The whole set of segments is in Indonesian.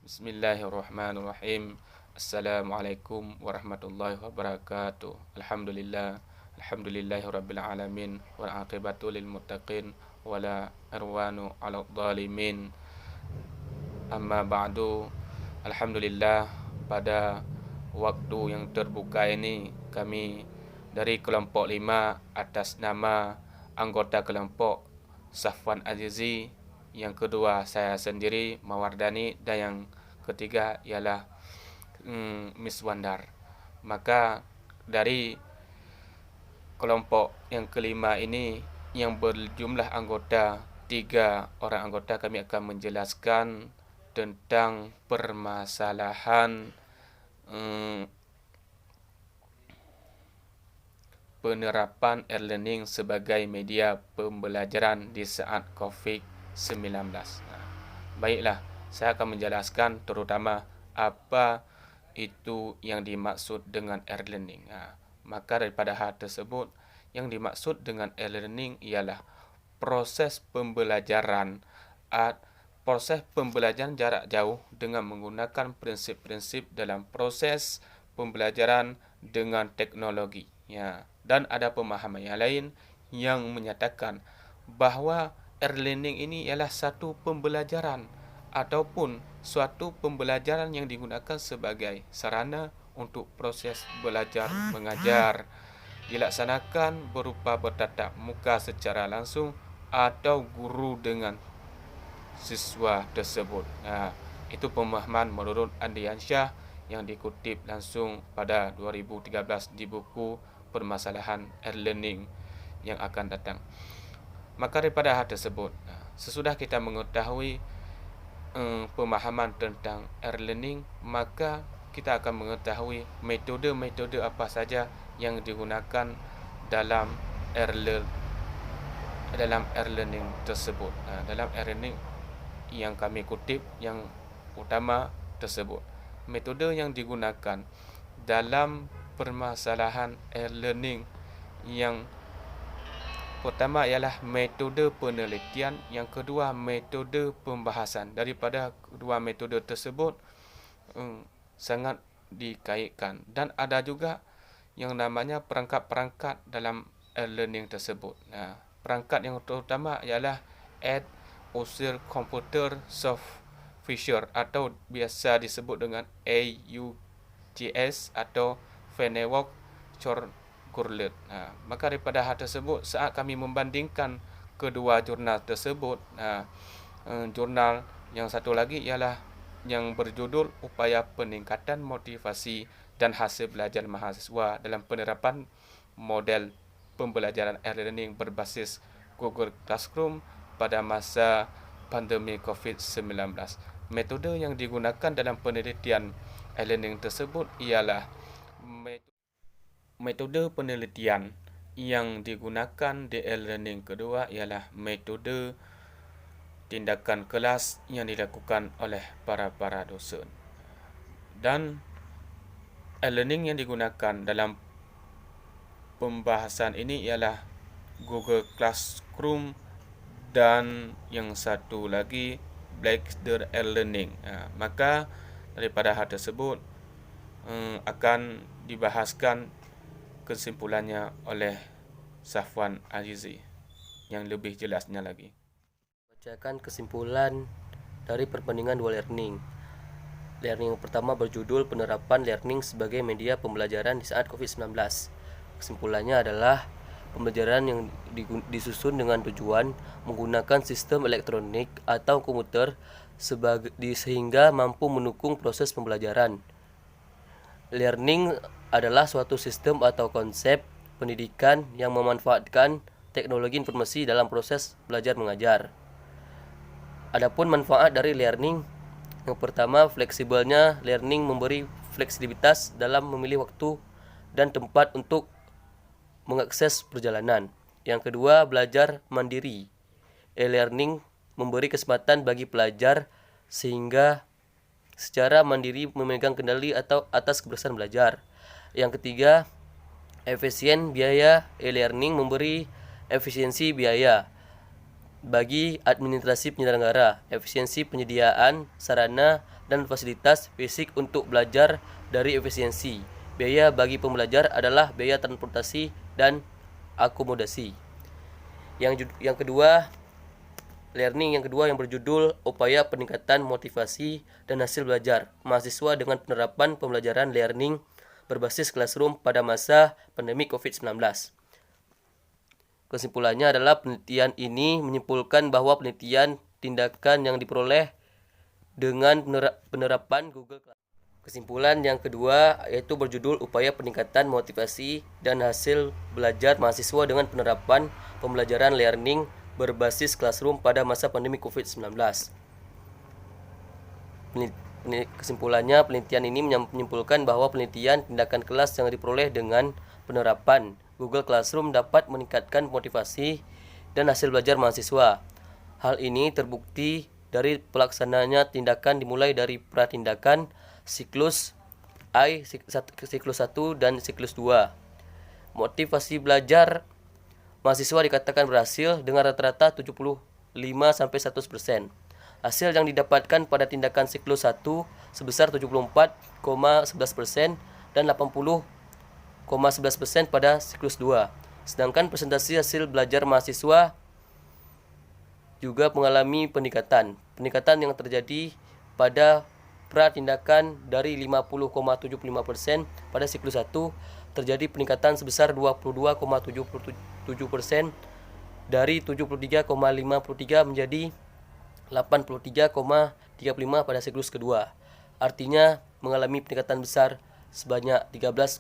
Bismillahirrahmanirrahim. Assalamualaikum warahmatullahi wabarakatuh. Alhamdulillahirabbil alamin wal aqibatu lil muttaqin wala arwanu 'alal zalimin. Amma ba'du. Alhamdulillah, pada waktu yang terbuka ini kami dari kelompok 5 atas nama anggota kelompok Safwan Azizi, yang kedua saya sendiri Mawardani, dan yang ketiga ialah Miss Wandar. Maka dari kelompok yang kelima ini yang berjumlah anggota 3 orang anggota, kami akan menjelaskan tentang permasalahan penerapan e-learning sebagai media pembelajaran di saat COVID-19. Baiklah, saya akan menjelaskan terutama apa itu yang dimaksud dengan e-learning. Maka daripada hal tersebut, yang dimaksud dengan e-learning ialah proses pembelajaran jarak jauh dengan menggunakan prinsip-prinsip dalam proses pembelajaran dengan teknologi. Dan ada pemahaman yang lain yang menyatakan bahawa e-learning ini ialah satu pembelajaran ataupun suatu pembelajaran yang digunakan sebagai sarana untuk proses belajar mengajar, dilaksanakan berupa bertatap muka secara langsung atau guru dengan siswa tersebut. Itu pemahaman menurut Andriansyah yang dikutip langsung pada 2013 di buku Permasalahan e-learning yang akan datang. Maka daripada hal tersebut, sesudah kita mengetahui pemahaman tentang e-learning, maka kita akan mengetahui metode-metode apa saja yang digunakan dalam e-learning tersebut. Dalam e-learning yang kami kutip yang utama tersebut, metode yang digunakan dalam permasalahan e-learning yang pertama ialah metode penelitian, yang kedua metode pembahasan. Daripada kedua metode tersebut sangat dikaitkan, dan ada juga yang namanya perangkat-perangkat dalam e-learning tersebut. Perangkat yang terutama ialah Add User Computer Software atau biasa disebut dengan AUGS atau Framework Curlet. Maka daripada hal tersebut, saat kami membandingkan kedua jurnal tersebut, jurnal yang satu lagi ialah yang berjudul Upaya Peningkatan Motivasi dan Hasil Belajar Mahasiswa dalam Penerapan Model Pembelajaran e-learning berbasis Google Classroom pada masa pandemi COVID-19. Metode yang digunakan dalam penelitian e-learning tersebut ialah metode penelitian yang digunakan di e-learning kedua ialah metode tindakan kelas yang dilakukan oleh para dosen. Dan e-learning yang digunakan dalam pembahasan ini ialah Google Classroom dan yang satu lagi Blackboard e-learning. Maka daripada hal tersebut akan dibahaskan kesimpulannya oleh Safwan Azizi yang lebih jelasnya lagi. Bacakan kesimpulan dari perbandingan dua learning. Learning yang pertama berjudul Penerapan Learning sebagai Media Pembelajaran di saat COVID-19. Kesimpulannya adalah pembelajaran yang disusun dengan tujuan menggunakan sistem elektronik atau komputer sehingga mampu mendukung proses pembelajaran. Learning adalah suatu sistem atau konsep pendidikan yang memanfaatkan teknologi informasi dalam proses belajar mengajar. Adapun manfaat dari learning, yang pertama, fleksibelnya learning memberi fleksibilitas dalam memilih waktu dan tempat untuk mengakses perjalanan. Yang kedua, belajar mandiri. E-learning memberi kesempatan bagi pelajar sehingga secara mandiri memegang kendali atau atas keberhasilan belajar. Yang ketiga, efisien biaya. E-learning memberi efisiensi biaya bagi administrasi penyelenggara, efisiensi penyediaan sarana dan fasilitas fisik untuk belajar dari efisiensi. Biaya bagi pembelajar adalah biaya transportasi dan akomodasi. Yang kedua, learning yang kedua yang berjudul upaya peningkatan motivasi dan hasil belajar mahasiswa dengan penerapan pembelajaran learning berbasis classroom pada masa pandemi COVID-19. Kesimpulannya adalah penelitian ini menyimpulkan bahwa penelitian tindakan yang diperoleh dengan penerapan Google Classroom. Kesimpulan yang kedua yaitu berjudul upaya peningkatan motivasi dan hasil belajar mahasiswa dengan penerapan pembelajaran learning berbasis classroom pada masa pandemi COVID-19. Kesimpulannya, penelitian ini menyimpulkan bahwa penelitian tindakan kelas yang diperoleh dengan penerapan Google Classroom dapat meningkatkan motivasi dan hasil belajar mahasiswa. Hal ini terbukti dari pelaksananya tindakan dimulai dari pratindakan, siklus I, siklus 1 dan siklus 2. Motivasi belajar mahasiswa dikatakan berhasil dengan rata-rata 75-100%. Hasil yang didapatkan pada tindakan siklus 1 sebesar 74,11% dan 80,11% pada siklus 2. Sedangkan presentasi hasil belajar mahasiswa juga mengalami peningkatan. Peningkatan yang terjadi pada pratindakan dari 50,75% pada siklus 1 terjadi peningkatan sebesar 22,77% dari 73,53 menjadi 83,35 pada siklus kedua. Artinya mengalami peningkatan besar sebanyak 13,82.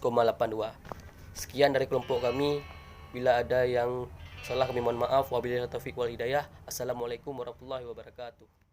Sekian dari kelompok kami. Bila ada yang salah kami mohon maaf. Wabillahi taufiq wal hidayah. Assalamualaikum warahmatullahi wabarakatuh.